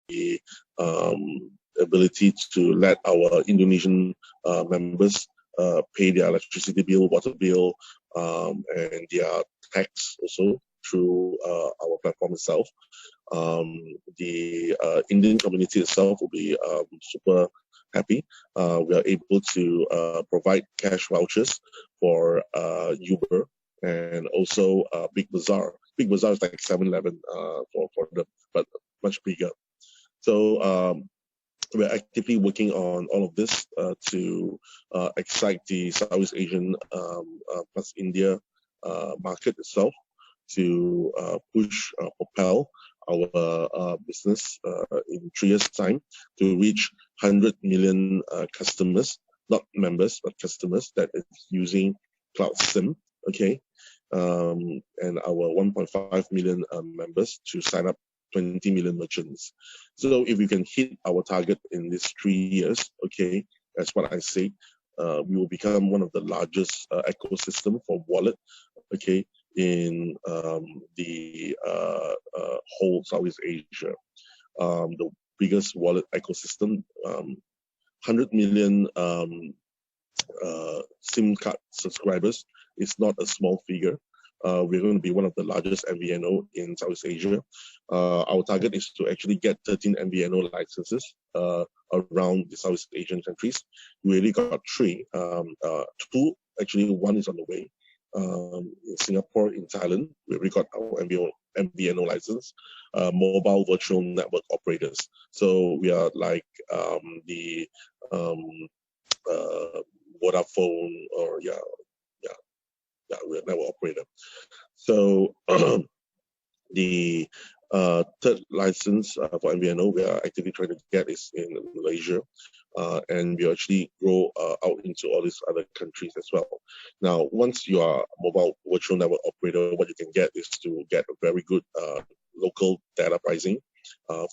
the ability to let our Indonesian members pay their electricity bill, water bill, and their tax also through our platform itself. The Indian community itself will be super happy. We are able to provide cash vouchers for Uber and also Big Bazaar. Big Bazaar is like 7-Eleven for them, but much bigger. So we're actively working on all of this to excite the Southeast Asian plus India market itself to push, propel our business in 3 years' time to reach 100 million customers, not members, but customers that is using Cloud SIM, okay? And our 1.5 million members to sign up 20 million merchants. So if we can hit our target in these 3 years, okay, that's what I say, we will become one of the largest ecosystem for wallet, okay, in the whole Southeast Asia. The biggest wallet ecosystem, 100 million SIM card subscribers is not a small figure. We're going to be one of the largest MVNO in Southeast Asia. Our target is to actually get 13 MVNO licenses around the Southeast Asian countries. We already got 3. 2, actually 1 is on the way. In Singapore, in Thailand, we already got our MVNO license, mobile virtual network operators. So we are like the Vodafone, or we're a network operator. So the third license for MVNO we are actively trying to get is in Malaysia, and we actually grow out into all these other countries as well. Now, once you are a mobile virtual network operator, what you can get is to get a very good local data pricing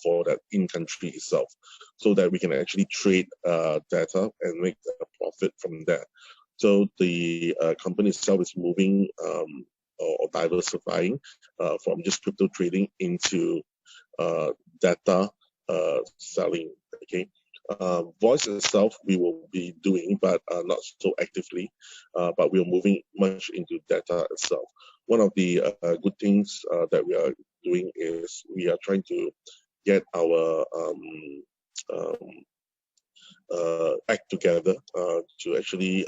for that in-country itself, so that we can actually trade data and make a profit from that. So the company itself is moving or diversifying from just crypto trading into data selling. Okay, voice itself we will be doing, but not so actively. But we are moving much into data itself. One of the good things that we are doing is we are trying to get our act together to actually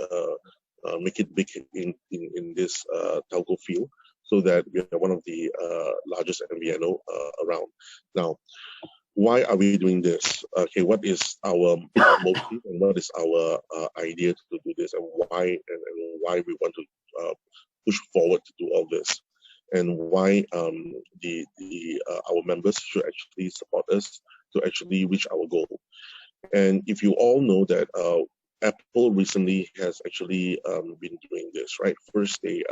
make it big in this telco field, so that we are one of the largest MVNO around. Now, why are we doing this? Okay, what is our motive and what is our idea to do this, and why we want to push forward to do all this, and why our members should actually support us to actually reach our goal. And if you all know that Apple recently has actually been doing this, right? First, they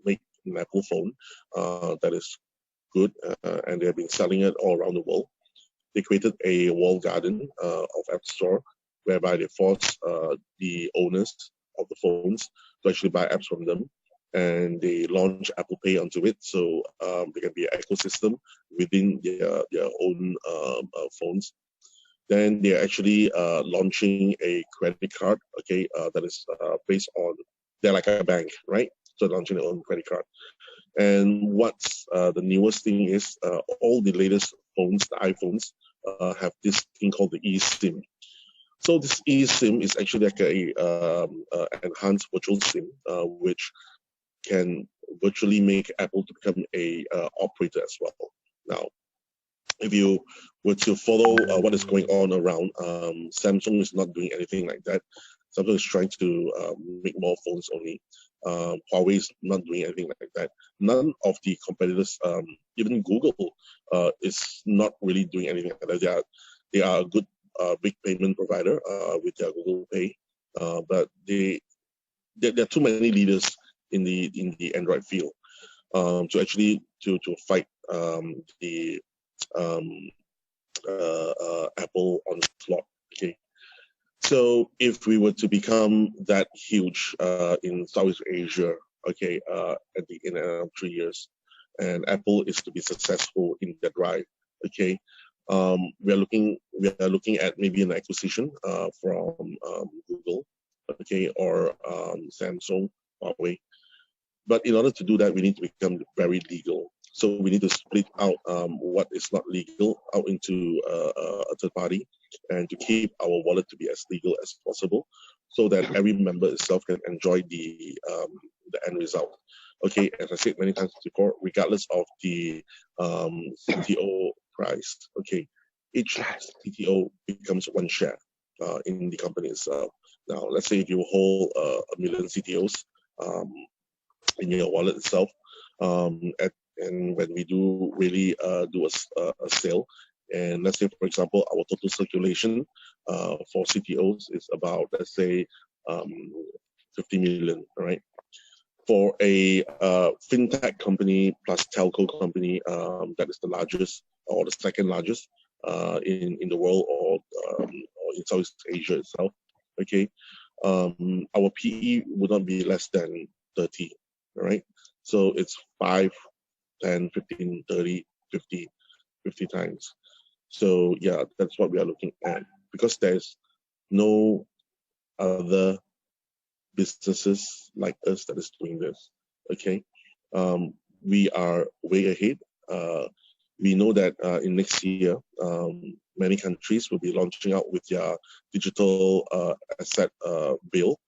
make an Apple phone that is good, and they have been selling it all around the world. They created a walled garden of App Store, whereby they force the owners of the phones to actually buy apps from them, and they launch Apple Pay onto it, so there can be an ecosystem within their own phones. Then they're actually launching a credit card, okay, that is based on, they're like a bank, right? So launching their own credit card. And what's the newest thing is all the latest phones, the iPhones, have this thing called the eSIM. So this eSIM is actually like a enhanced virtual SIM, which can virtually make Apple to become a operator as well. Now, if you were to follow what is going on around, Samsung is not doing anything like that. Samsung is trying to make more phones only. Huawei is not doing anything like that. None of the competitors, even Google, is not really doing anything like that. They are a good big payment provider with their Google Pay, but there are too many leaders in the Android field to actually to fight the Apple onslaught. Okay, so if we were to become that huge in Southeast Asia, okay, in 3 years, and Apple is to be successful in that drive, okay, we are looking at maybe an acquisition from Google, okay, or Samsung, Huawei. But in order to do that, we need to become very legal. So we need to split out what is not legal out into a third party, and to keep our wallet to be as legal as possible, so that every member itself can enjoy the end result. Okay, as I said many times before, regardless of the CTO price, okay, each CTO becomes one share in the company itself. Now, let's say if you hold a million CTOs in your wallet itself, and when we do really do a sale, and let's say, for example, our total circulation for CTOs is about, let's say, 50 million, right? For a fintech company plus telco company that is the largest or the second largest in the world, or in Southeast Asia itself, okay, our PE would not be less than 30, right? So it's 5, 10, 15, 30, 50 times. So yeah, that's what we are looking at, because there's no other businesses like us that is doing this. Okay, we are way ahead. We know that in next year, many countries will be launching out with their digital asset bill,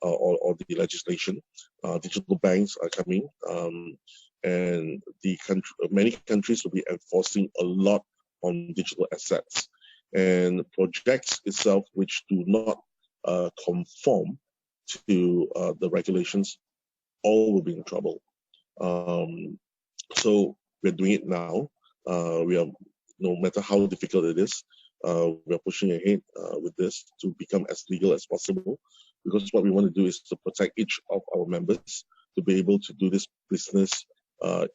or the legislation. Digital banks are coming, and many countries will be enforcing a lot on digital assets, and projects itself which do not conform to the regulations, all will be in trouble. So we're doing it now. We are, no matter how difficult it is, we are pushing ahead with this to become as legal as possible, because what we want to do is to protect each of our members to be able to do this business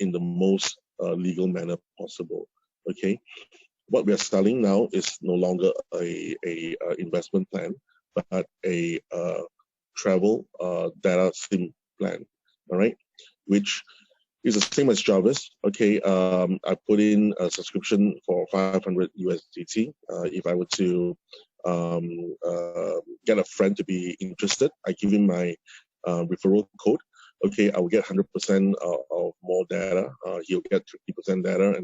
in the most legal manner possible. Okay, what we are selling now is no longer a investment plan, but a travel data SIM plan. All right, which is the same as Jarvis. Okay, I put in a subscription for 500 USDT. If I were to get a friend to be interested, I give him my referral code. Okay, I will get 100% of more data. He'll get 50% data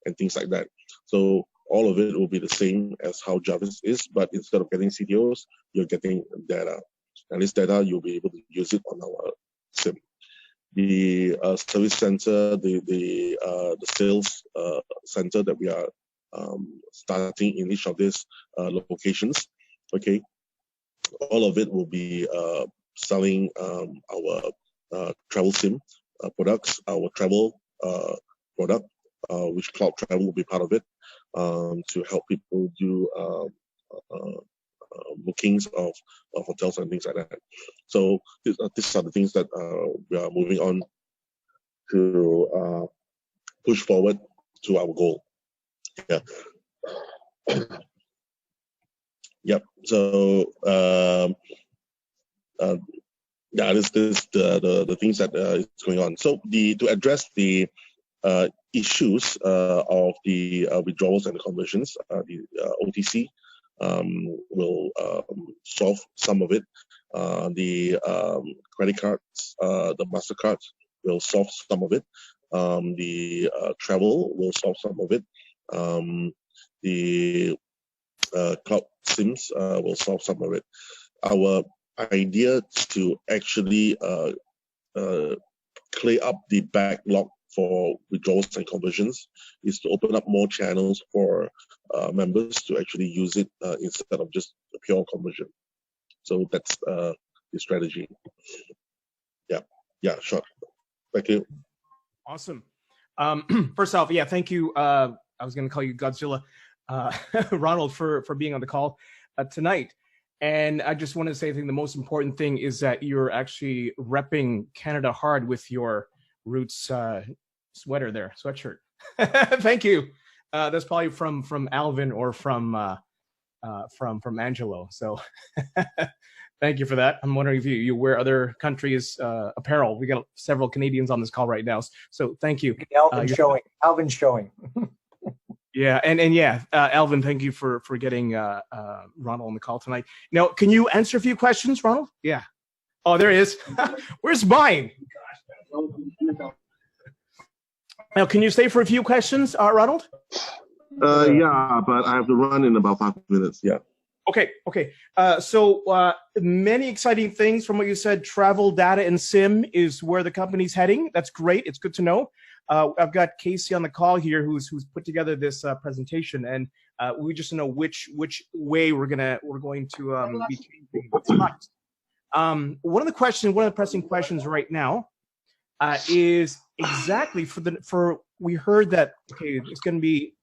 and things like that. So all of it will be the same as how Jarvis is, but instead of getting CTOs, you're getting data. And this data, you'll be able to use it on our SIM. The service center, the sales center that we are starting in each of these locations, okay, all of it will be selling our travel SIM products, our travel product, which Cloud Travel will be part of it, to help people do bookings of hotels and things like that. So these are the things that we are moving on to push forward to our goal. Yeah. Yep. So yeah, this the things that is going on. So to address the issues of the withdrawals and the conversions, the OTC will solve some of it. The credit cards, the MasterCards will solve some of it. The travel will solve some of it. The cloud SIMs will solve some of it. Our idea to actually clear up the backlog for withdrawals and conversions is to open up more channels for members to actually use it instead of just a pure conversion. So that's the strategy. Yeah, sure. Thank you. Awesome. First off, yeah, thank you. I was going to call you Godzilla, Ronald, for being on the call tonight. And I just want to say, I think the most important thing is that you're actually repping Canada hard with your Roots sweater there, sweatshirt. Thank you. That's probably from Alvin or from Angelo. So thank you for that. I'm wondering if you wear other countries' apparel. We got several Canadians on this call right now, so thank you. Alvin's showing. Yeah, and yeah, Alvin, thank you for getting Ronald on the call tonight. Now, can you answer a few questions, Ronald? Yeah. Oh, there he is. Where's mine? Now, can you stay for a few questions, Ronald? Yeah, but I have to run in about 5 minutes. Yeah. Okay. So many exciting things from what you said. Travel, data, and SIM is where the company's heading. That's great. It's good to know. I've got Casey on the call here, who's put together this presentation, and we just know which way we're going to be taking what's next. One of the pressing questions right now is exactly for we heard that it's going to be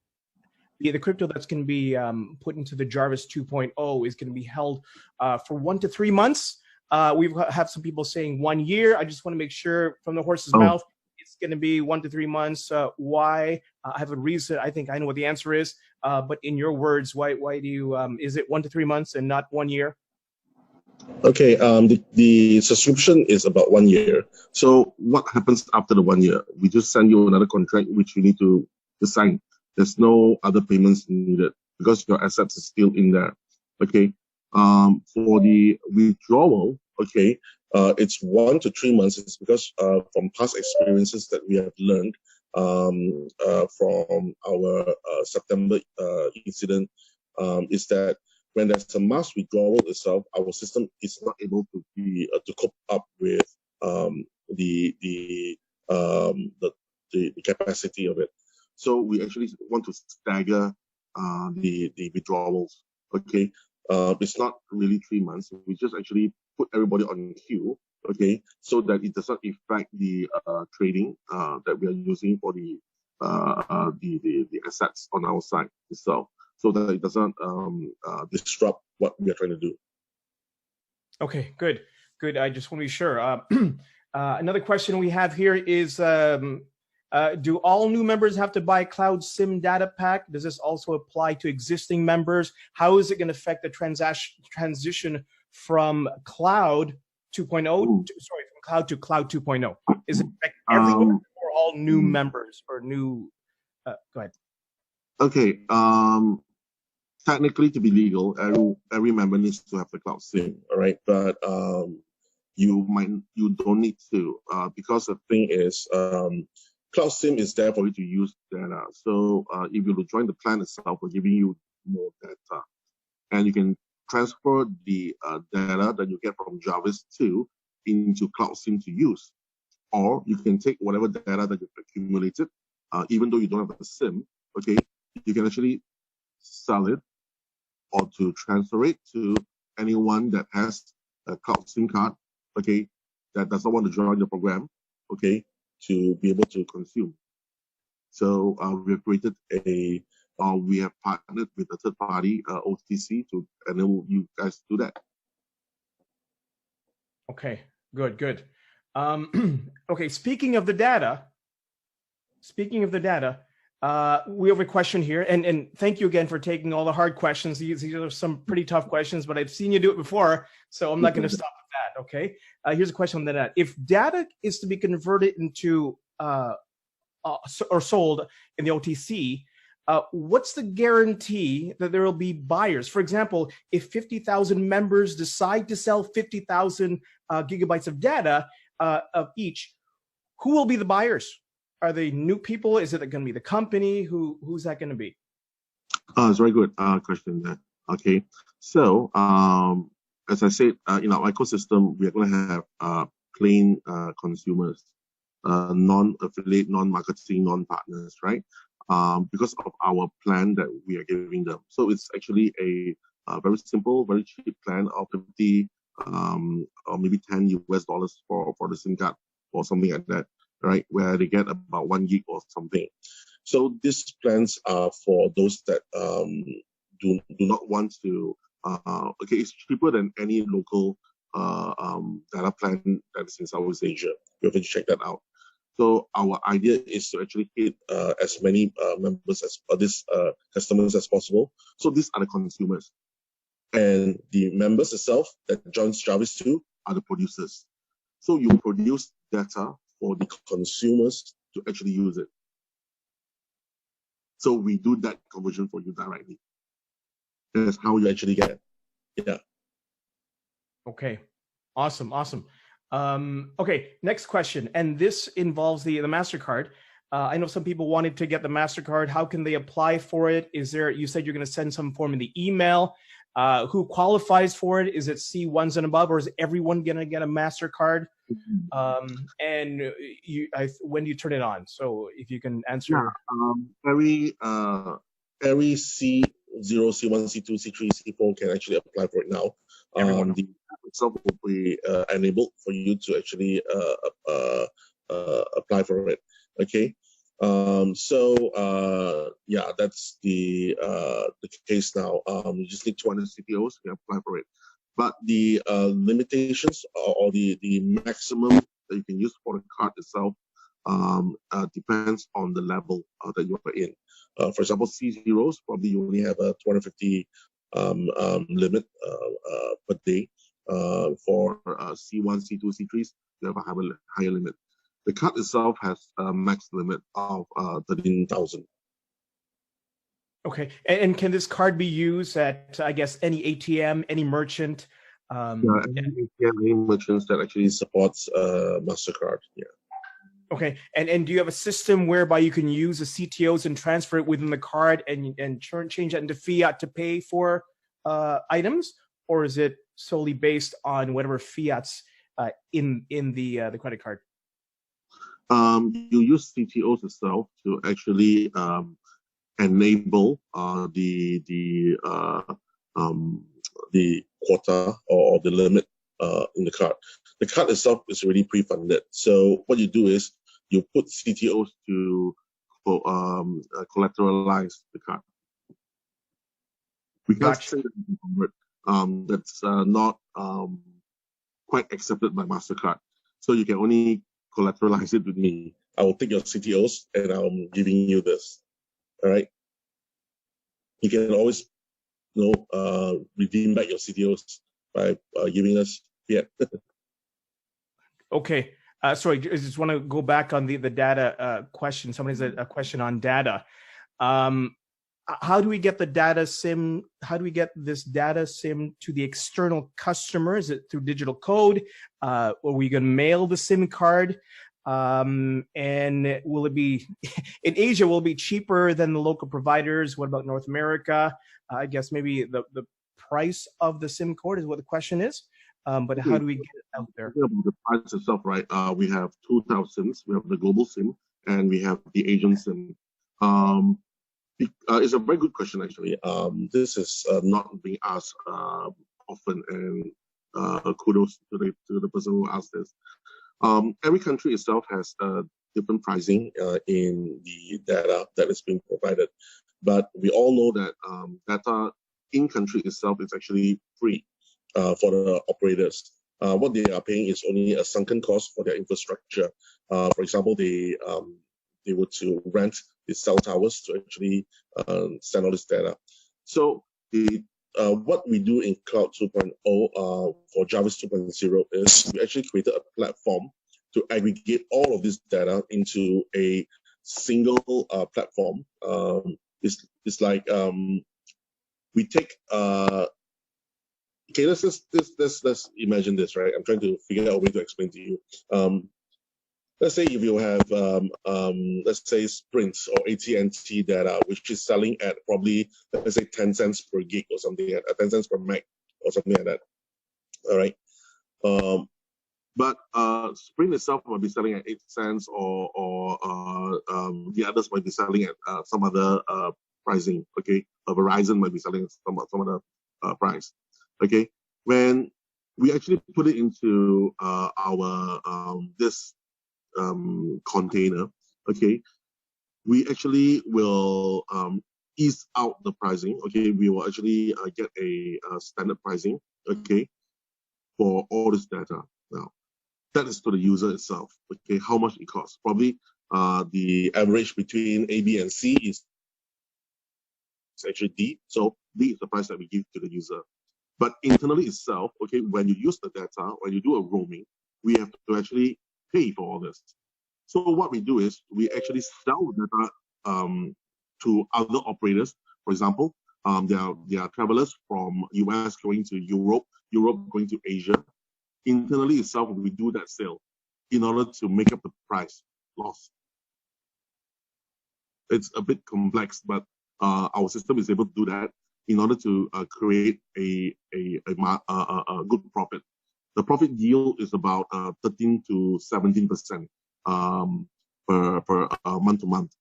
the crypto that's going to be put into the Jarvis 2.0 is going to be held for 1 to 3 months. We have some people saying 1 year. I just want to make sure from the horse's mouth it's going to be 1 to 3 months. Why? I have a reason. I think I know what the answer is. But in your words, why do you? Is it 1 to 3 months and not 1 year? Okay. The subscription is about 1 year. So what happens after the 1 year? We just send you another contract which you need to sign. There's no other payments needed because your assets is still in there. Okay. For the withdrawal, okay, it's 1 to 3 months. It's because from past experiences that we have learned from our September incident, is that when there's a mass withdrawal itself, our system is not able to be to cope up with the capacity of it. So we actually want to stagger the withdrawals. Okay, it's not really 3 months. We just actually put everybody on queue. Okay, so that it does not affect the trading that we are using for the assets on our side itself, so that it doesn't disrupt what we are trying to do. Okay, good. I just want to be sure. Another question we have here is. Do all new members have to buy Cloud SIM data pack? Does this also apply to existing members? How is it going to affect the transition from Cloud 2.0? From Cloud to Cloud 2.0? Is it affect everyone or all new members or new? Go ahead. Okay. Technically, to be legal, every member needs to have the Cloud SIM. All right, but you don't need to because the thing is. Cloud SIM is there for you to use data. So if you join the plan itself, we're giving you more data. And you can transfer the data that you get from Jarvis 2 into Cloud SIM to use. Or you can take whatever data that you've accumulated, even though you don't have a SIM, okay, you can actually sell it or to transfer it to anyone that has a Cloud SIM card, okay, that does not want to join the program, okay, to be able to consume. So we have created we have partnered with a third party, OTC, to enable you guys to do that. Okay, good. Okay, speaking of the data, we have a question here, and thank you again for taking all the hard questions. These are some pretty tough questions, but I've seen you do it before, so I'm not going to stop at that. Okay, here's a question on the net. If data is to be converted into or sold in the OTC, what's the guarantee that there will be buyers? For example, if 50,000 members decide to sell 50,000 gigabytes of data of each, who will be the buyers? Are they new people? Is it going to be the company? Who's that going to be? It's a very good question there. Okay, so as I said, in our ecosystem, we are going to have plain consumers, non-affiliate, non-marketing, non-partners, right? Because of our plan that we are giving them. So it's actually a very simple, very cheap plan of 50 or maybe $10 for the SIM card or something like that, right? Where they get about 1 gig or something. So these plans are for those that do not want to. Okay, it's cheaper than any local data plan that is in Southeast Asia. You have to check that out. So our idea is to actually hit as many members as these customers as possible. So these are the consumers, and the members itself that joins Jarvis 2 are the producers. So you produce data for the consumers to actually use it. So we do that conversion for you directly. That's how you actually get it. Yeah. Okay. Awesome. Okay, next question. And this involves the MasterCard. I know some people wanted to get the MasterCard. How can they apply for it? You said you're going to send some form in the email. Who qualifies for it? Is it C1s and above, or is everyone going to get a MasterCard? And when do you turn it on? So if you can answer. Yeah, every C0, C1, C2, C3, C4 can actually apply for it now. The app itself will be enabled for you to actually apply for it. Okay. Yeah, that's the case now. You just need 200 CPOs to apply for it. But the limitations or the maximum that you can use for the card itself depends on the level that you are in. For example, C0s, probably you only have a 250 limit per day. For C1, C2, C3s, you have a higher limit. The card itself has a max limit of 13,000. Okay, and can this card be used at, I guess, any ATM, any merchant? Any ATM, any merchants that actually supports MasterCard. Yeah. Okay, and do you have a system whereby you can use the CTOs and transfer it within the card and change that into fiat to pay for items, or is it solely based on whatever fiats in the credit card? You use CTOs itself to actually enable the quota or the limit in the card. The card itself is already pre-funded. So what you do is you put CTOs to collateralize the card. We can't say that you can convert. That's not quite accepted by MasterCard. So you can only collateralize it with me. I will take your CTOs and I'm giving you this. All right. You can always, redeem back your CTOs by giving us fiat. Okay. Sorry, I just want to go back on the data question. Somebody's a question on data. How do we get the data SIM? How do we get this data SIM to the external customer? Is it through digital code? Are we going to mail the SIM card? And will it be in Asia? Will it be cheaper than the local providers? What about North America? I guess maybe the price of the SIM card is what the question is. But how do we get it out there? The price itself, right? We have two types of SIMs. We have the global SIM and we have the Asian SIM. It's a very good question, actually. This is not being asked often, and kudos to the person who asked this. Every country itself has different pricing in the data that is being provided. But we all know that data in country itself is actually free for the operators. What they are paying is only a sunken cost for their infrastructure. For example, they were to rent the cell towers to actually send all this data. So what we do in Cloud 2.0 for Jarvis 2.0 is we actually created a platform to aggregate all of this data into a single platform. It's like we take okay, let's imagine this, right? I'm trying to figure out a way to explain to you. Let's say if you have, let's say Sprint or AT&T data, which is selling at probably, let's say 10 cents per gig or something, 10 cents per meg or something like that. All right. But Sprint itself might be selling at 8 cents, or the others might be selling at some other pricing. Okay, Verizon might be selling at some other price. Okay, when we actually put it into our this container, okay, we actually will ease out the pricing. Okay, we will actually get a standard pricing. Okay, for all this data. Now, that is to the user itself. Okay, how much it costs? Probably the average between A, B, and C is actually D. So D is the price that we give to the user. But internally itself, okay, when you use the data, when you do a roaming, we have to actually pay for all this. So what we do is we actually sell the data to other operators. For example, there are travelers from US going to Europe, Europe going to Asia. Internally itself, we do that sale in order to make up the price loss. It's a bit complex, but our system is able to do that in order to create a good profit. The profit yield is about 13 to 17% per month to month,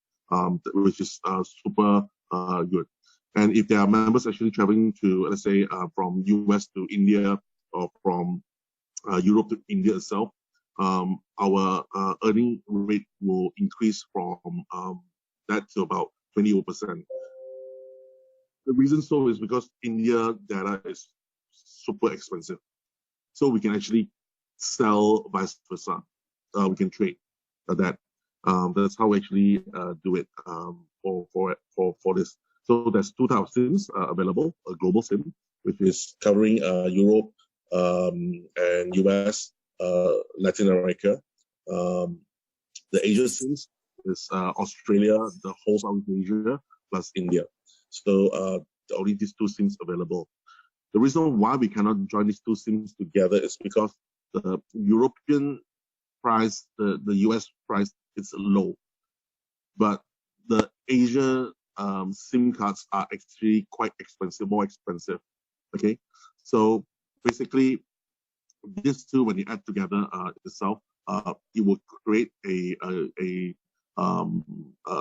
which is super good. And if there are members actually traveling to, let's say, from US to India or from Europe to India itself, our earning rate will increase from that to about 28%. The reason so is because India data is super expensive. So we can actually sell vice versa. We can trade that. That's how we actually do it for this. So there's two types of SIMs available: a global SIM, which is covering Europe and US, Latin America. The Asia SIMs is Australia, the whole Southeast Asia, plus India. So only these two SIMs available. The reason why we cannot join these two SIMs together is because the European price, the US price is low, but the Asia SIM cards are actually quite expensive, more expensive. Okay, so basically, these two, when you add together itself, it will create a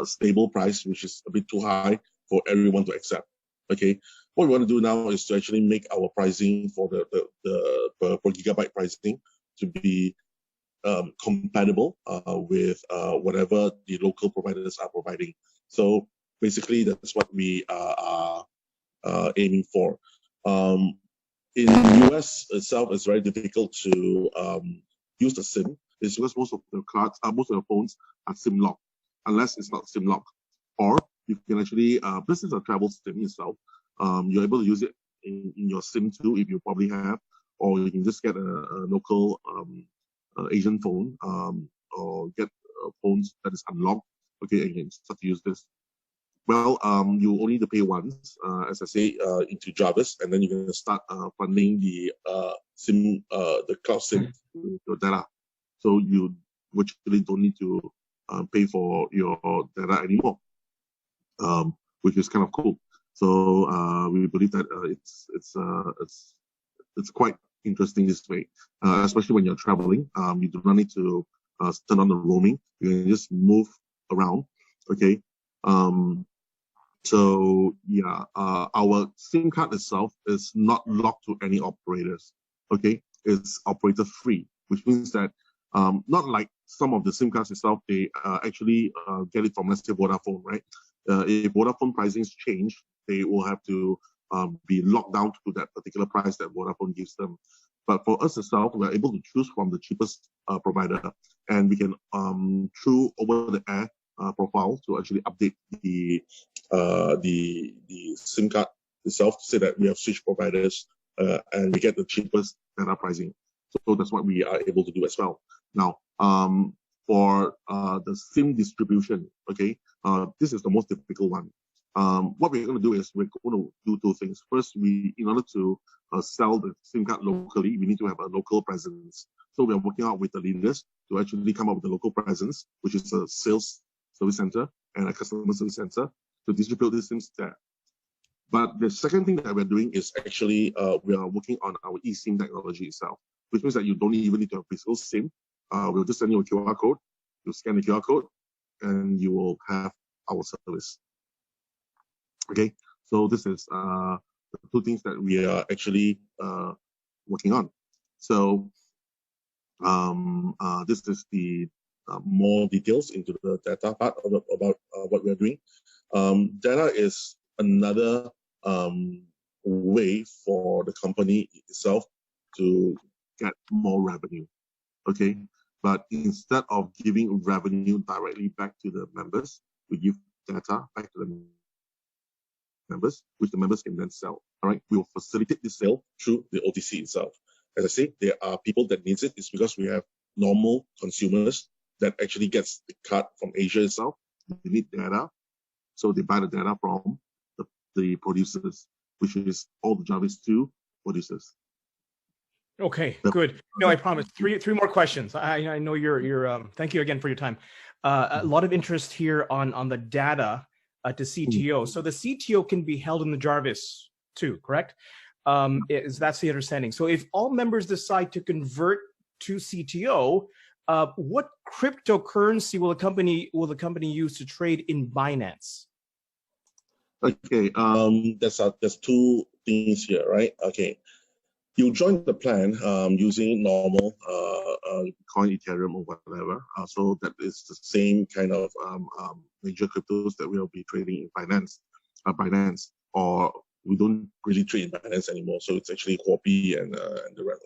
stable price, which is a bit too high for everyone to accept. Okay, what we want to do now is to actually make our pricing for the per gigabyte pricing to be compatible with whatever the local providers are providing. So basically, that's what we are aiming for. In the US itself, it's very difficult to use the SIM. It's because most of the cards, most of the phones are SIM locked, unless it's not SIM locked. Or you can actually, this is a travel SIM itself. You're able to use it in your SIM too, if you probably have, or you can just get a local Asian phone, or get phones that is unlocked. Okay, and you can start to use this. Well, you only need to pay once, as I say, into Jarvis, and then you're going to start funding the SIM, the cloud SIM with your data. So you virtually don't need to pay for your data anymore, which is kind of cool. So we believe that it's quite interesting this way, especially when you're traveling. You do not need to turn on the roaming. You can just move around. Okay. So yeah, our SIM card itself is not locked to any operators. Okay, it's operator free, which means that not like some of the SIM cards itself, they actually get it from, let's say, Vodafone, right? If Vodafone pricings change, they will have to be locked down to that particular price that Vodafone gives them. But for us itself, we're able to choose from the cheapest provider, and we can through over the air profile to actually update the SIM card itself to say that we have switched providers and we get the cheapest data pricing. So that's what we are able to do as well. Now, for the SIM distribution, okay, this is the most difficult one. What we're going to do is we're going to do two things. First, in order to sell the SIM card locally, we need to have a local presence. So we are working out with the leaders to actually come up with a local presence, which is a sales service center and a customer service center to distribute these SIMs there. But the second thing that we're doing is actually we are working on our eSIM technology itself, which means that you don't even need to have physical SIM. We'll just send you a QR code, you scan the QR code, and you will have our service. Okay, so this is the two things that we are actually working on. So this is the more details into the data part about what we're doing. Data is another way for the company itself to get more revenue. Okay, but instead of giving revenue directly back to the members, we give data back to the members, which the members can then sell. All right, we will facilitate this sale through the OTC itself. As I say, there are people that needs it. It's because we have normal consumers that actually gets the card from Asia itself. They need data, So they buy the data from the producers, which is all the Jarvis 2 producers. Okay, good. No, I promise. Three more questions. I know you're. Thank you again for your time. A lot of interest here on the data to CTO. So the CTO can be held in the Jarvis too, correct? That's the understanding. So if all members decide to convert to CTO, what cryptocurrency will the company use to trade in Binance? Okay, there's two things here, right? Okay, you join the plan using normal coin, Ethereum, or whatever. So that is the same kind of major cryptos that we'll be trading in Binance, or we don't really trade in Binance anymore. So it's actually Huobi and the rest.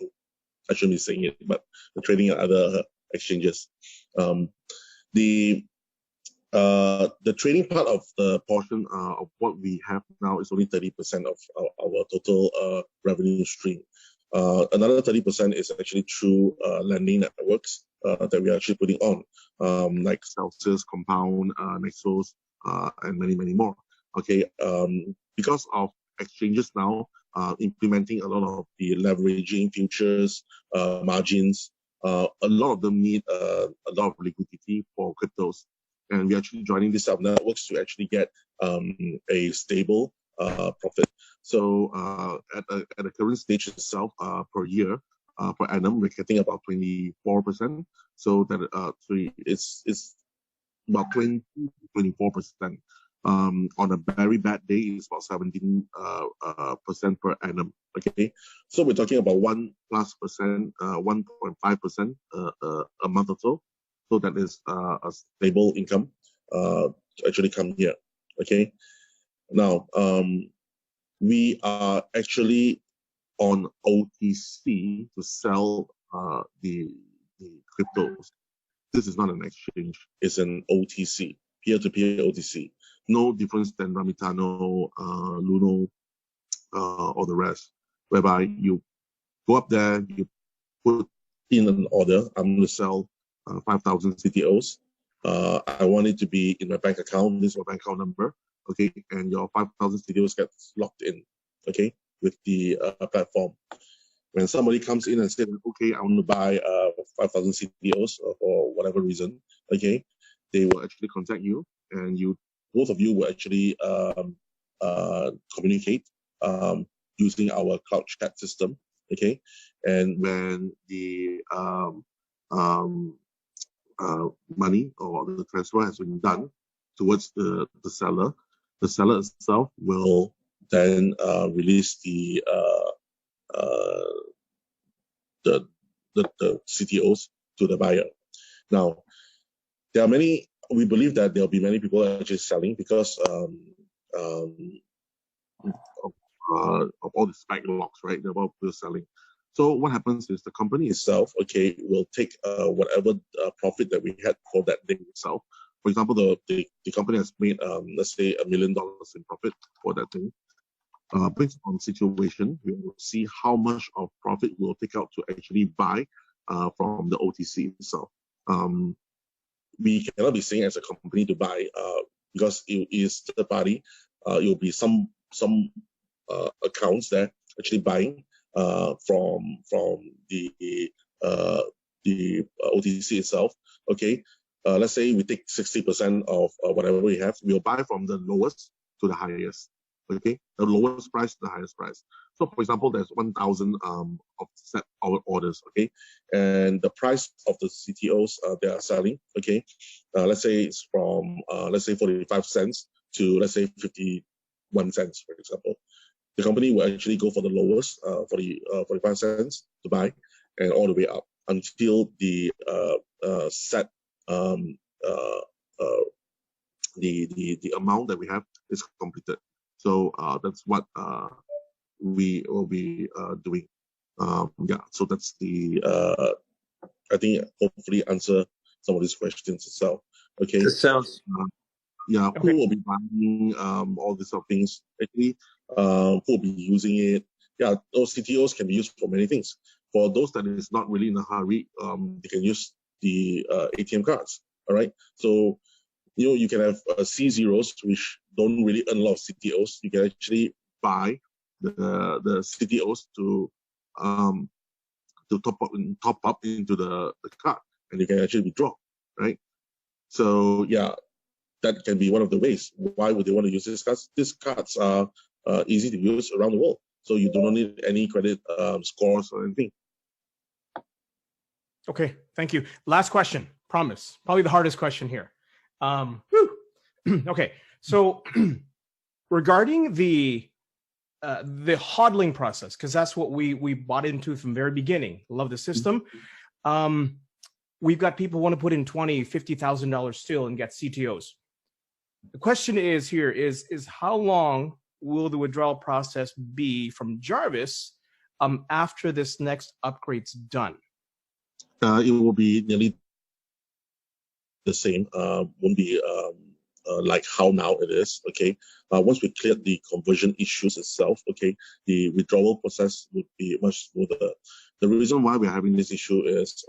I shouldn't be saying it, but we're trading at other exchanges. The trading part of the portion of what we have now is only 30% of our total revenue stream. Another 30% is actually through lending networks that we are actually putting on, like Celsius, Compound, Nexus, and many, many more. Okay, because of exchanges now implementing a lot of the leveraging features, margins, a lot of them need a lot of liquidity for cryptos. And we're actually joining these networks to actually get a stable profit. So at the current stage itself, per year, per annum, we're getting about 24%. So that it's about 20 to 24%. On a very bad day, it's about 17% per annum. Okay, so we're talking about 1+%, 1.5% a month or so. So that is a stable income to actually come here. Okay, now we are actually on OTC to sell the cryptos. This is not an exchange; it's an OTC, peer-to-peer OTC. No difference than Ramitano, Luno, or the rest, whereby you go up there, you put in an order. I'm going to sell 5,000 CTOs. I want it to be in my bank account. This is my bank account number. Okay, and your 5,000 CTOs gets locked in. Okay, with the platform. When somebody comes in and says, okay, I want to buy 5,000 CTOs for whatever reason, okay, they will actually contact you, and both of you will actually communicate using our cloud chat system. Okay, and when the money or the transfer has been done towards the seller itself will then release the CTOs to the buyer. Now, we believe that there'll be many people actually selling because of all the spike locks, right? They're all selling. So what happens is the company itself, okay, will take whatever profit that we had for that day itself. For example, the company has made, let's say, $1 million in profit for that thing. Based on situation, we will see how much of profit we'll take out to actually buy from the OTC itself. We cannot be saying as a company to buy because it is third party. It will be some accounts that actually buying from the OTC itself. Okay, let's say we take 60% of whatever we have. We'll buy from the lowest to the highest. Okay, the lowest price to the highest price. So, for example, there's 1,000 of set our orders. Okay, and the price of the CTOs they are selling. Okay, let's say it's from let's say 45 cents to let's say 51 cents, for example. The company will actually go for the lowest, 45 cents to buy, and all the way up until the set the amount that we have is completed. So that's what we will be doing. Yeah, so that's the I think hopefully answer some of these questions itself. Okay. This sounds. Yeah, okay. Who will be buying all these sort of things? Actually, who will be using it? Yeah, those CTOs can be used for many things. For those that is not really in a hurry, they can use the ATM cards. All right. So you can have C0s which don't really earn a lot of CTOs. You can actually buy the CTOs to top up into the card, and you can actually withdraw, right? So yeah, that can be one of the ways. Why would they want to use these cards? These cards are easy to use around the world, so you do not need any credit scores or anything. Okay, thank you. Last question, promise. Probably the hardest question here. Okay, so regarding the hodling process, because that's what we bought into from the very beginning. Love the system. We've got people who want to put in $20,000, $50,000 still and get CTOs. The question is here is how long will the withdrawal process be from Jarvis after this next upgrade's done? It will be nearly the same. Won't be like how now it is. Okay. Once we clear the conversion issues itself, okay, the withdrawal process would be much smoother. The reason why we're having this issue is,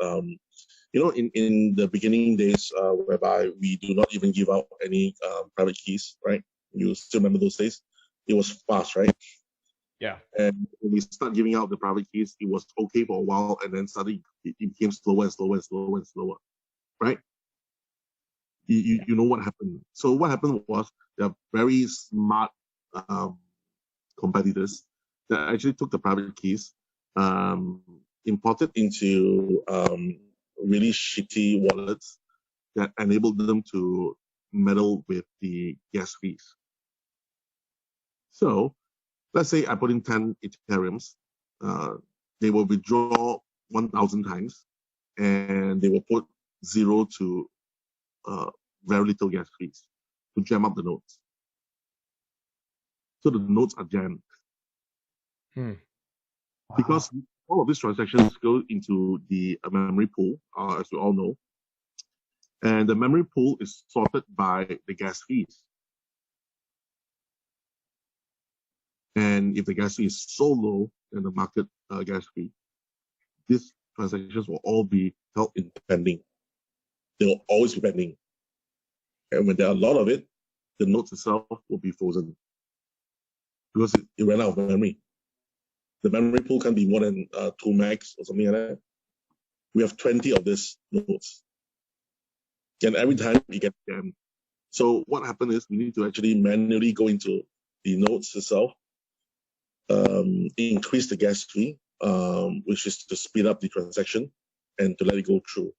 in the beginning days, whereby we do not even give out any private keys, right? You still remember those days? It was fast, right? Yeah. And when we start giving out the private keys, it was okay for a while, and then suddenly it became slower and slower and slower and slower, right? You know what happened. So what happened was there are very smart competitors that actually took the private keys, imported into really shitty wallets that enabled them to meddle with the gas fees. So let's say I put in 10 Ethereums, they will withdraw 1,000 times, and they will put 0 to very little gas fees to jam up the nodes. So the nodes are jammed. Wow. Because all of these transactions go into the memory pool, as we all know. And the memory pool is sorted by the gas fees. And if the gas fee is so low than the market gas fee, these transactions will all be held in pending. They will always be pending. And when there are a lot of it, the nodes itself will be frozen because it ran out of memory. The memory pool can be more than 2 megs or something like that. We have 20 of these nodes. And every time we get jammed. So what happened is we need to actually manually go into the nodes itself, increase the gas fee, which is to speed up the transaction and to let it go through.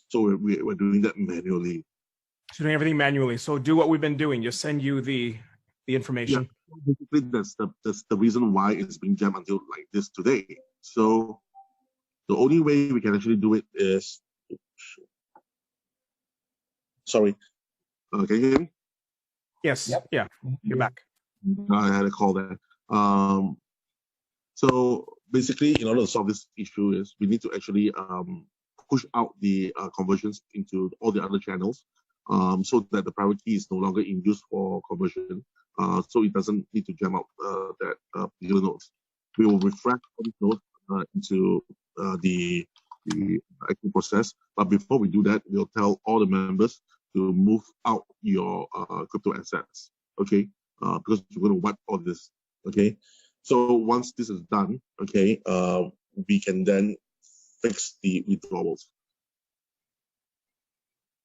So we're doing that manually. So doing everything manually. So do what we've been doing. Just send you the information. Yeah, basically that's the reason why it's been jammed until like this today. So the only way we can actually do it is, sorry, can you hear me? Yes. Yep. Yeah. You're back. I had a call there. So basically, in order to solve this issue, is we need to actually push out the conversions into all the other channels, so that the private key is no longer in use for conversion, so it doesn't need to jam up that particular nodes. We will refresh all these nodes into the actual process, but before we do that, we'll tell all the members to move out your crypto assets, okay? Because we're going to wipe all this, okay? So once this is done, okay, we can then fix the withdrawals.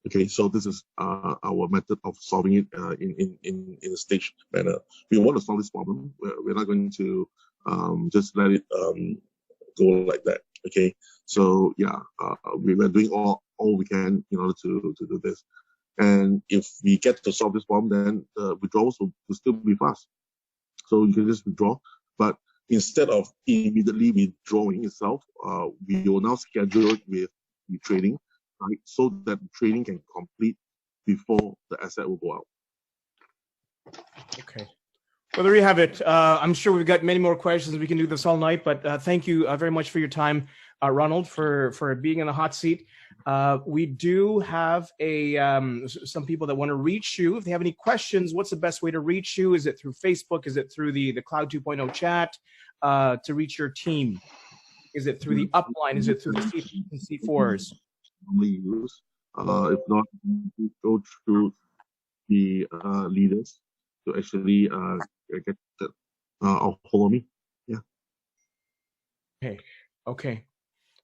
Okay, so this is our method of solving it in a staged manner. We want to solve this problem. We're not going to just let it go like that. Okay, so yeah, we're doing all we can in order to do this. And if we get to solve this problem, then the withdrawals will still be fast. So you can just withdraw, but instead of immediately withdrawing itself, we will now schedule it with the trading, right? So that the trading can complete before the asset will go out. Okay. Well, there you have it. I'm sure we've got many more questions. We can do this all night, but thank you very much for your time, Ronald, for being in the hot seat. We do have some people that want to reach you. If they have any questions, what's the best way to reach you? Is it through Facebook? Is it through the Cloud 2.0 chat to reach your team? Is it through the upline? Is it through the C4s? If not, go through the leaders to actually get a hold of me. Yeah. Okay.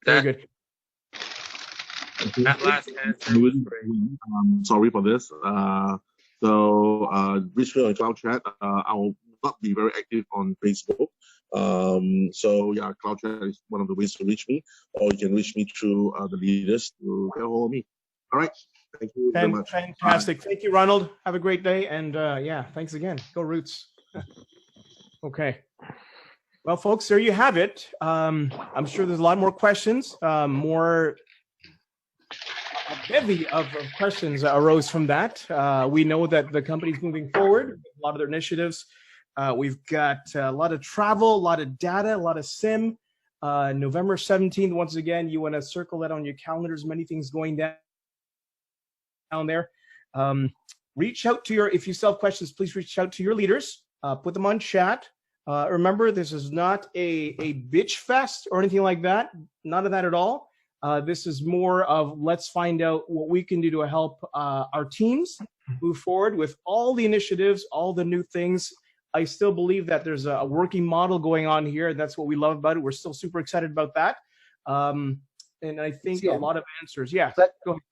Very good. That last answer was great. Sorry for this. So reach me on Cloud Chat. I will not be very active on Facebook. So yeah, Cloud Chat is one of the ways to reach me, or you can reach me through the leaders to get a hold of me. All right. Thank you very much. Fantastic. Thank you, Ronald. Have a great day. And yeah, thanks again. Go Roots. Okay. Well, folks, there you have it. I'm sure there's a lot more questions, more a bevy of questions arose from that. We know that the company's moving forward, a lot of their initiatives. We've got a lot of travel, a lot of data, a lot of sim. November 17th, once again, you want to circle that on your calendars. Many things going down there. Reach out to if you still have questions, please reach out to your leaders. Put them on chat. Remember, this is not a bitch fest or anything like that. None of that at all. This is more of let's find out what we can do to help our teams move forward with all the initiatives, all the new things. I still believe that there's a working model going on here. That's what we love about it. We're still super excited about that. And I think a lot of answers. Yeah.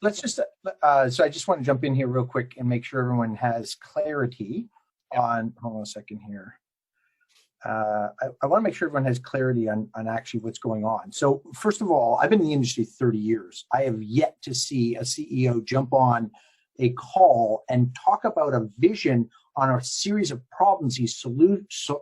Let's just, so I just want to jump in here real quick and make sure everyone has clarity on, hold on a second here. I want to make sure everyone has clarity on actually what's going on. So first of all, I've been in the industry 30 years. I have yet to see a CEO jump on a call and talk about a vision on a series of problems he's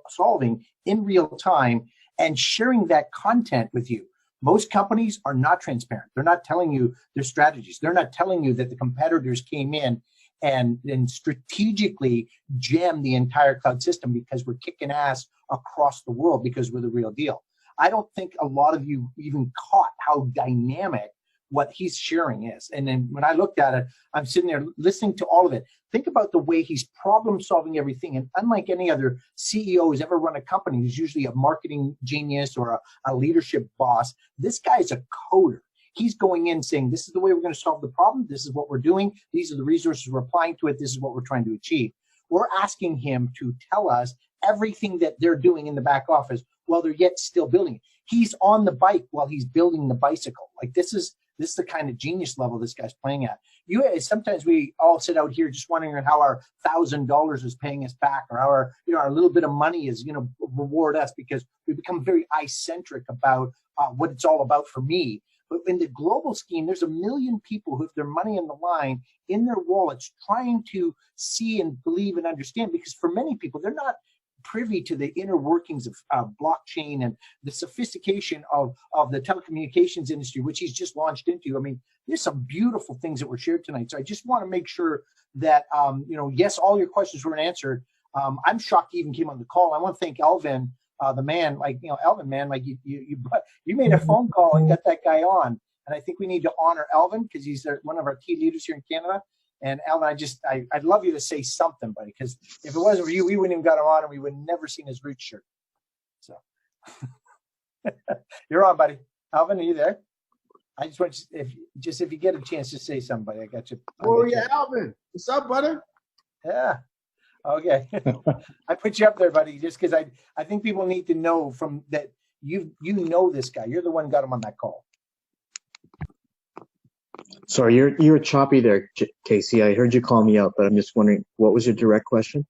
solving in real time and sharing that content with you. Most companies are not transparent. They're not telling you their strategies. They're not telling you that the competitors came in and strategically jam the entire cloud system because we're kicking ass across the world because we're the real deal. I don't think a lot of you even caught how dynamic what he's sharing is. And then when I looked at it, I'm sitting there listening to all of it. Think about the way he's problem solving everything. And unlike any other CEO who's ever run a company, who's usually a marketing genius or a leadership boss, this guy is a coder. He's going in saying, this is the way we're going to solve the problem. This is what we're doing. These are the resources we're applying to it. This is what we're trying to achieve. We're asking him to tell us everything that they're doing in the back office while they're yet still building it. He's on the bike while he's building the bicycle. Like this is the kind of genius level this guy's playing at. Sometimes we all sit out here just wondering how our $1,000 is paying us back, or how our little bit of money is reward us, because we become very eye-centric about what it's all about for me. But in the global scheme, there's 1 million people who have their money on the line in their wallets, trying to see and believe and understand. Because for many people, they're not privy to the inner workings of blockchain and the sophistication of the telecommunications industry, which he's just launched into. I mean, there's some beautiful things that were shared tonight. So I just want to make sure that, yes, all your questions were answered. I'm shocked he even came on the call. I want to thank Elvin, the man, Elvin, man, you made a phone call and got that guy on. And I think we need to honor Elvin because he's one of our key leaders here in Canada. And Elvin, I'd love you to say something, buddy, because if it wasn't for you, we wouldn't even got him on and we would never seen his Roots shirt. So you're on, buddy. Elvin, are you there? I just want you, if you get a chance to say something, buddy. I got you. Elvin. What's up, brother? Yeah. Okay. I put you up there, buddy, just because I think people need to know from that you know this guy. You're the one who got him on that call. Sorry, you're choppy there, Casey. I heard you call me out, but I'm just wondering, what was your direct question?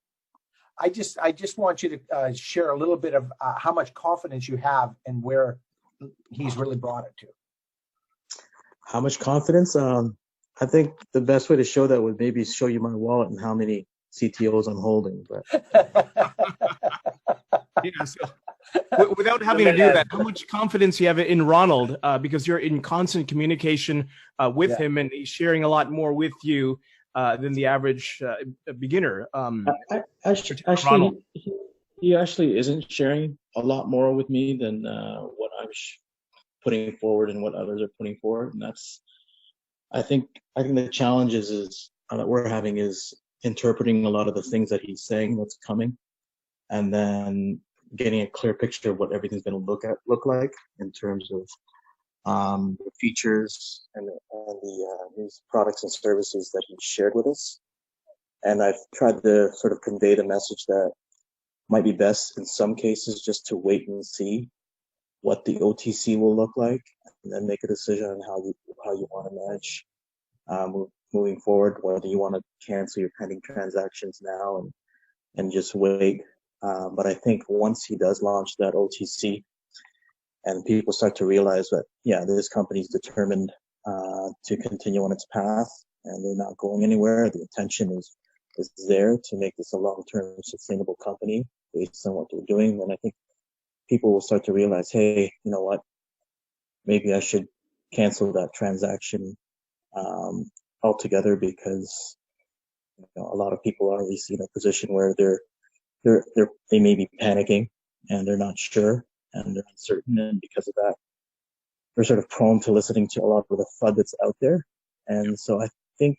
I just want you to share a little bit of how much confidence you have and where he's really brought it to. How much confidence? I think the best way to show that would maybe show you my wallet and how many CTOs I'm holding. But yeah, so without having to do that, how much confidence you have in Ronald, because you're in constant communication with him, and he's sharing a lot more with you than the average beginner. Actually, he actually isn't sharing a lot more with me than what I'm putting forward and what others are putting forward, and that's. I think the challenge is that we're having is interpreting a lot of the things that he's saying that's coming, and then getting a clear picture of what everything's going to look like in terms of the features and the new products and services that he shared with us. And I've tried to sort of convey the message that might be best in some cases just to wait and see what the OTC will look like, and then make a decision on how you want to manage moving forward, whether you want to cancel your pending transactions now and just wait. But I think once he does launch that OTC and people start to realize that, yeah, this company is determined to continue on its path and they're not going anywhere, the intention is there to make this a long-term sustainable company based on what they're doing, then I think people will start to realize, hey, you know what, maybe I should cancel that transaction altogether, because a lot of people are obviously in a position where they may be panicking and they're not sure and they're uncertain, and because of that, they're sort of prone to listening to a lot of the FUD that's out there. And so I think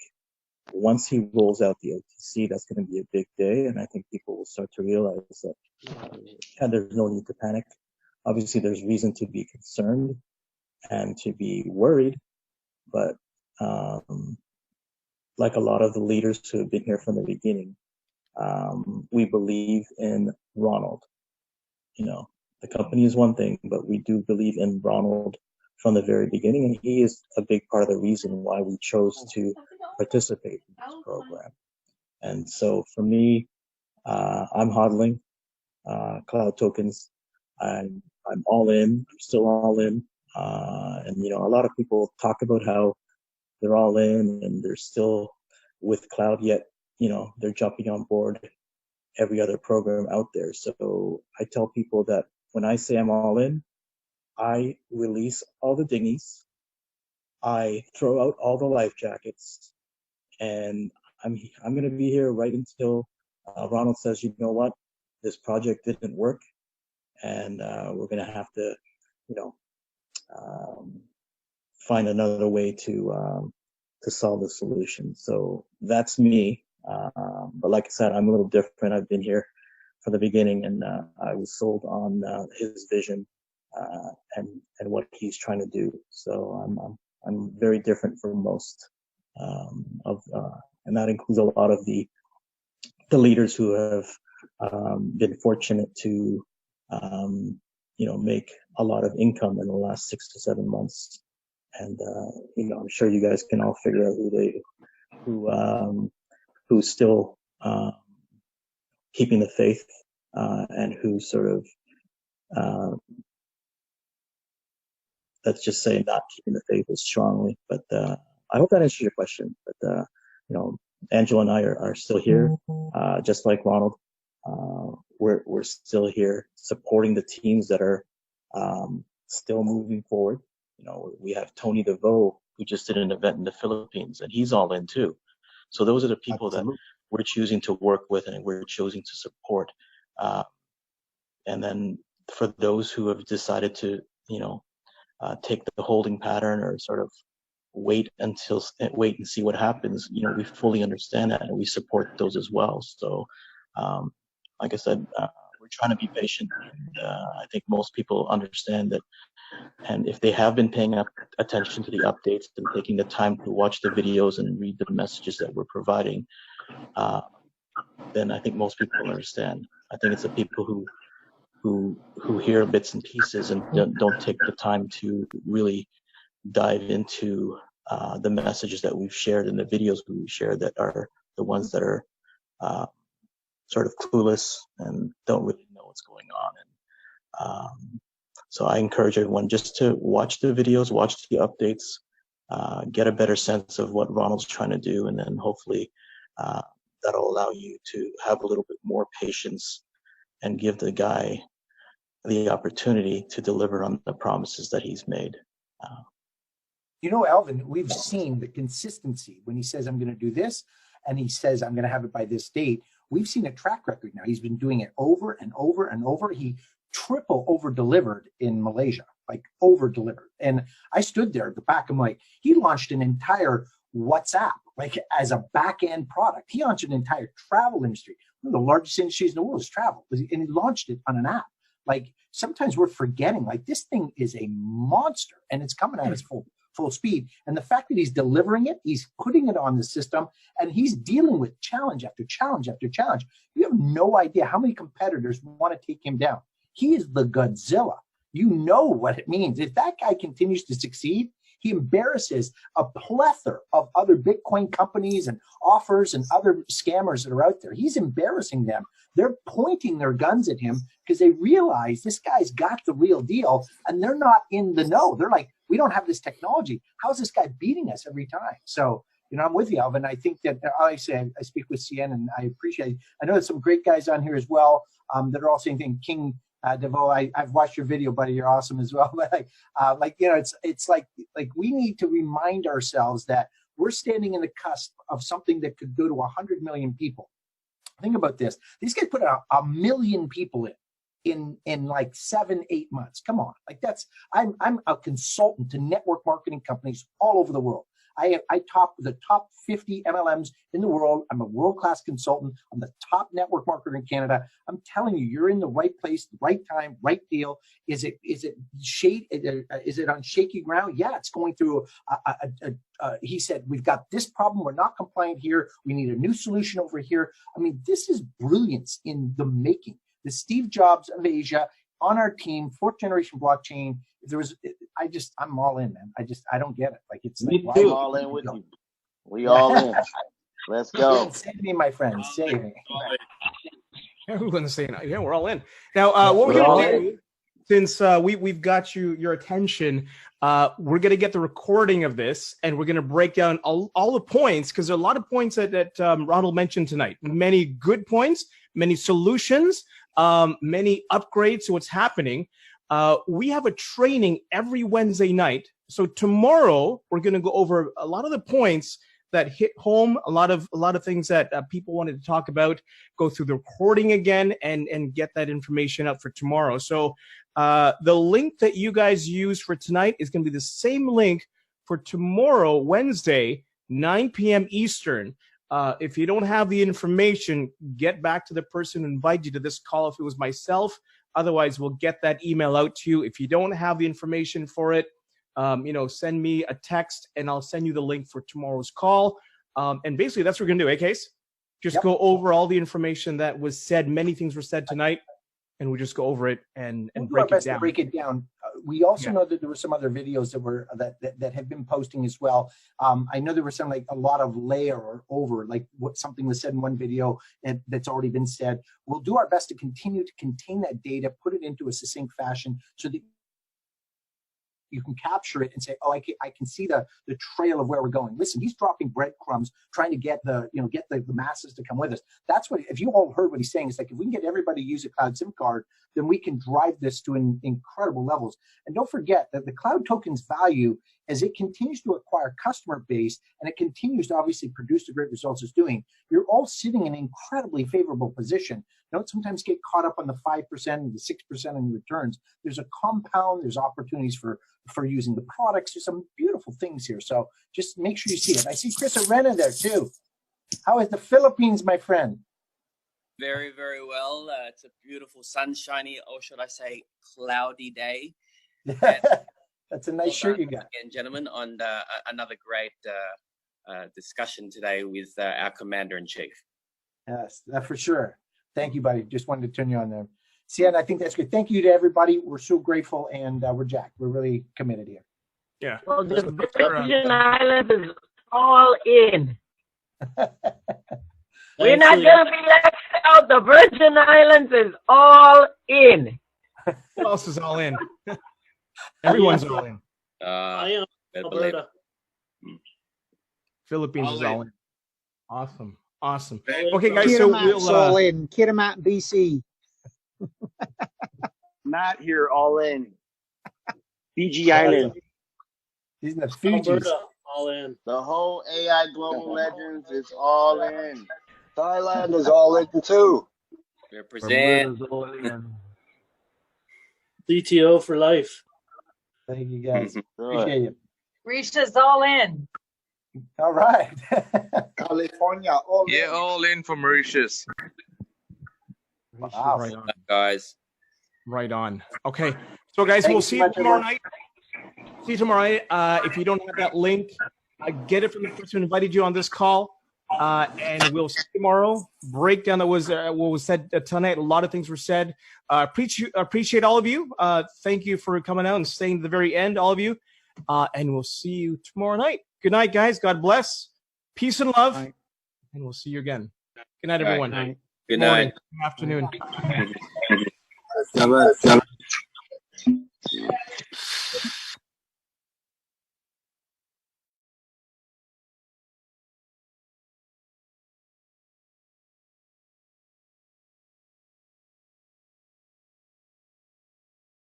once he rolls out the OTC, that's going to be a big day, and I think people will start to realize that there's no need to panic. Obviously, there's reason to be concerned and to be worried, but like a lot of the leaders who have been here from the beginning, we believe in Ronald. The company is one thing, but we do believe in Ronald from the very beginning, and he is a big part of the reason why we chose to participate in this program. And so for me, I'm hodling cloud tokens. I'm all in. I'm still all in. And a lot of people talk about how they're all in and they're still with cloud, yet they're jumping on board every other program out there. So I tell people that when I say I'm all in, I release all the dinghies, I throw out all the life jackets, and I'm going to be here right until Ronald says, you know what, this project didn't work, and we're going to have to, find another way to solve the solution. So that's me. But like I said, I'm a little different. I've been here from the beginning, and I was sold on his vision and what he's trying to do. So I'm very different from most and that includes a lot of the leaders who have been fortunate to make a lot of income in the last 6 to 7 months. And I'm sure you guys can all figure out who's still keeping the faith and who's sort of let's just say not keeping the faith as strongly. But I hope that answers your question. But Angela and I are still here, just like Ronald. We're still here supporting the teams that are still moving forward. We have Tony DeVoe, who just did an event in the Philippines, and he's all in too. So those are the people Absolutely. That we're choosing to work with and we're choosing to support. And then for those who have decided to, take the holding pattern or sort of wait and see what happens, we fully understand that and we support those as well. So, like I said, we're trying to be patient. And, I think most people understand that. And if they have been paying attention to the updates and taking the time to watch the videos and read the messages that we're providing, then I think most people understand. I think it's the people who hear bits and pieces and don't take the time to really dive into the messages that we've shared and the videos we've shared that are the ones that are sort of clueless and don't really know what's going on. And so I encourage everyone just to watch the videos, watch the updates, get a better sense of what Ronald's trying to do, and then hopefully that'll allow you to have a little bit more patience and give the guy the opportunity to deliver on the promises that he's made. Alvin, we've seen the consistency when he says, I'm going to do this, and he says, I'm going to have it by this date. We've seen a track record now. He's been doing it over and over and over. He triple over-delivered in Malaysia, like over-delivered. And I stood there at the back. I'm like, he launched an entire WhatsApp, like as a back-end product. He launched an entire travel industry. One of the largest industries in the world is travel. And he launched it on an app. Like sometimes we're forgetting, like this thing is a monster and it's coming at us full speed. And the fact that he's delivering it, he's putting it on the system, and he's dealing with challenge after challenge after challenge. You have no idea how many competitors want to take him down. He is the Godzilla. You know what it means. If that guy continues to succeed, he embarrasses a plethora of other Bitcoin companies and offers and other scammers that are out there. He's embarrassing them. They're pointing their guns at him because they realize this guy's got the real deal, and they're not in the know. They're like, we don't have this technology. How's this guy beating us every time? So, I'm with you, Alvin. I think that I speak with CN, and I appreciate it. I know there's some great guys on here as well that are all saying things. King DeVoe, I've watched your video, buddy. You're awesome as well. But it's like we need to remind ourselves that we're standing in the cusp of something that could go to 100 million people. Think about this. These guys put out 1 million people in like 7-8 months. Come on, I'm a consultant to network marketing companies all over the world. I top the top 50 MLMs in the world. I'm a world-class consultant. I'm the top network marketer in Canada. I'm telling you, you're in the right place, the right time, right deal. Is it on shaky ground? Yeah, it's going through he said, we've got this problem. We're not compliant here. We need a new solution over here. I mean, this is brilliance in the making. The Steve Jobs of Asia on our team, 4th generation blockchain. I'm all in, man. I don't get it. I'm all in with you. We all in. Let's go. Save me, my friend. Save me. Everyone's saying, yeah, we're all in. Now, what we're going to do, since we've got your attention, we're going to get the recording of this, and we're going to break down all the points, because there are a lot of points that Ronald mentioned tonight. Many good points, many solutions, many upgrades to what's happening. We have a training every Wednesday night. So tomorrow we're going to go over a lot of the points that hit home, a lot of things that people wanted to talk about, go through the recording again and get that information up for tomorrow. So the link that you guys use for tonight is going to be the same link for tomorrow, Wednesday, 9 p.m. Eastern. If you don't have the information, get back to the person who invited you to this call. If it was myself, otherwise we'll get that email out to you. If you don't have the information for it, send me a text and I'll send you the link for tomorrow's call. And basically that's what we're gonna do, Case? Just go over all the information that was said. Many things were said tonight, and we just go over it and break it down. Break it down. We also know that there were some other videos that have been posting as well. I know there were some, like a lot of layer or over, like what something was said in one video and that's already been said. We'll do our best to continue to contain that data, put it into a succinct fashion so that you can capture it and say, oh, I can see the trail of where we're going. Listen, he's dropping breadcrumbs, trying to get the masses to come with us. That's what, if you all heard what he's saying, it's like, if we can get everybody to use a cloud SIM card, then we can drive this to incredible levels. And don't forget that the cloud token's value, as it continues to acquire customer base and it continues to obviously produce the great results it's doing, you're all sitting in an incredibly favorable position. Don't sometimes get caught up on the 5% and the 6% in returns. There's a compound, there's opportunities for using the products. There's some beautiful things here. So just make sure you see it. I see Chris Arena there too. How is the Philippines, my friend? Very, very well. It's a beautiful, sunshiny, or should I say, cloudy day. That's a nice shirt you got. Again, gentlemen, on another great discussion today with our Commander-in-Chief. Yes, for sure. Thank you, buddy. Just wanted to turn you on there. Sian, I think that's good. Thank you to everybody. We're so grateful, and we're jacked. We're really committed here. Yeah. Well, the Virgin Islands is all in. We're not going to be left out. The Virgin Islands is all in. Who else is all in? Everyone's all in. I am Alberta. Philippines is all in. Awesome. Okay, guys. So we'll all in. Kitimat, BC. Not here, all in. Fiji Island. He's in the Fiji. All in. The whole AI Global Legends is all in. Thailand is all in too. Represent. CTO for life. Thank you, guys. Appreciate you. Risha's all in. All right. California, all in. Yeah, all in for Mauritius. Wow. Right on. Guys. Right on. Okay. So, guys, we'll see you tomorrow night. See you tomorrow night. If you don't have that link, get it from the person who invited you on this call. And we'll see you tomorrow. Breakdown that was what was said tonight. A lot of things were said. Appreciate all of you. Thank you for coming out and staying to the very end, all of you. And we'll see you tomorrow night. Good night, guys. God bless. Peace and love. And we'll see you again. Good night, everyone. Good Morning. night. Good afternoon.